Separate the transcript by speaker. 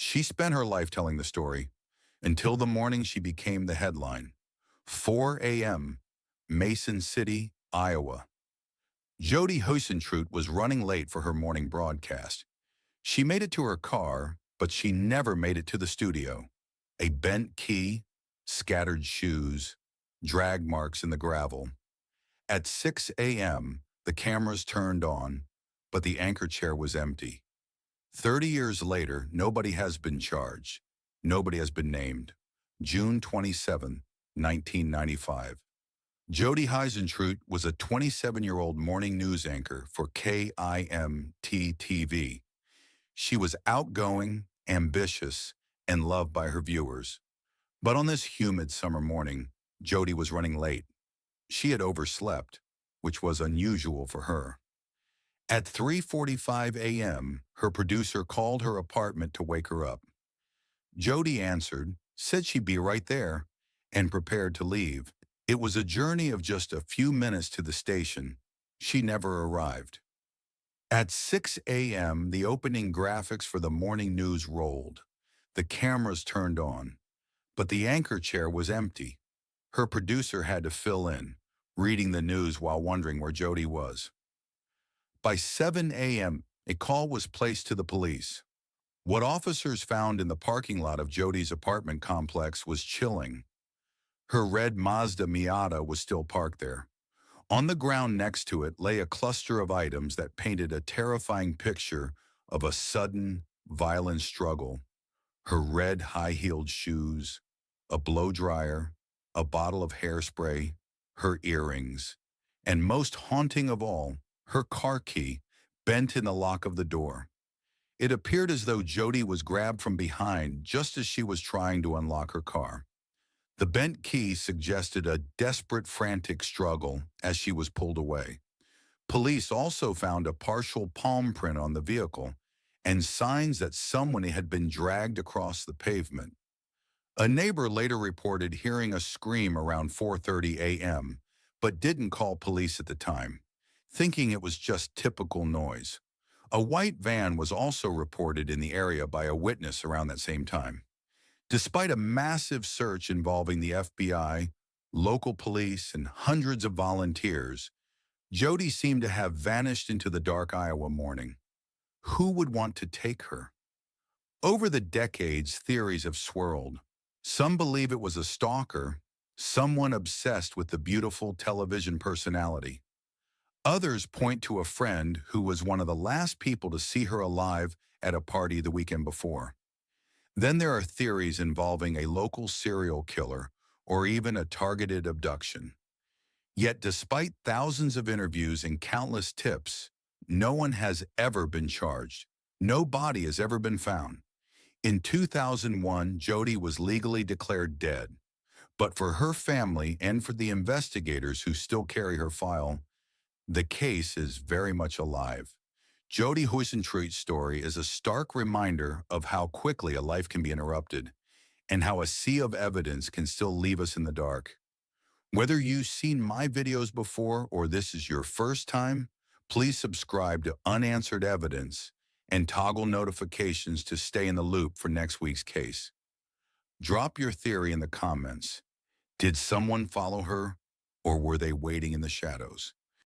Speaker 1: She spent her life telling the story until the morning she became the headline. 4 a.m., Mason City, Iowa. Jodi Huisentruit was running late for her morning broadcast. She made it to her car, but she never made it to the studio. A bent key, scattered shoes, drag marks in the gravel. At 6 a.m., the cameras turned on, but the anchor chair was empty. 30 years later, nobody has been charged. Nobody has been named. June 27, 1995. Jodi Huisentruit was a 27-year-old morning news anchor for KIMT-TV. She was outgoing, ambitious, and loved by her viewers. But on this humid summer morning, Jodi was running late. She had overslept, which was unusual for her. At 3:45 a.m., her producer called her apartment to wake her up. Jodi answered, said she'd be right there, and prepared to leave. It was a journey of just a few minutes to the station. She never arrived. At 6 a.m., the opening graphics for the morning news rolled. The cameras turned on, but the anchor chair was empty. Her producer had to fill in, reading the news while wondering where Jodi was. By 7 a.m., a call was placed to the police. What officers found in the parking lot of Jodi's apartment complex was chilling. Her red Mazda Miata was still parked there. On the ground next to it lay a cluster of items that painted a terrifying picture of a sudden, violent struggle. Her red high-heeled shoes, a blow dryer, a bottle of hairspray, her earrings, and most haunting of all, her car key bent in the lock of the door. It appeared as though Jodi was grabbed from behind just as she was trying to unlock her car. The bent key suggested a desperate, frantic struggle as she was pulled away. Police also found a partial palm print on the vehicle and signs that someone had been dragged across the pavement. A neighbor later reported hearing a scream around 4:30 a.m., but didn't call police at the time, thinking it was just typical noise. A white van was also reported in the area by a witness around that same time. Despite a massive search involving the FBI, local police, and hundreds of volunteers, Jodi seemed to have vanished into the dark Iowa morning. Who would want to take her? Over the decades, theories have swirled. Some believe it was a stalker, someone obsessed with the beautiful television personality. Others point to a friend who was one of the last people to see her alive at a party the weekend before. Then there are theories involving a local serial killer or even a targeted abduction. Yet despite thousands of interviews and countless tips, no one has ever been charged. No body has ever been found. In 2001, Jodi was legally declared dead. But for her family and for the investigators who still carry her file, the case is very much alive. Jodi Huisentruit's story is a stark reminder of how quickly a life can be interrupted and how a sea of evidence can still leave us in the dark. Whether you've seen my videos before or this is your first time, please subscribe to Unanswered Evidence and toggle notifications to stay in the loop for next week's case. Drop your theory in the comments. Did someone follow her, or were they waiting in the shadows?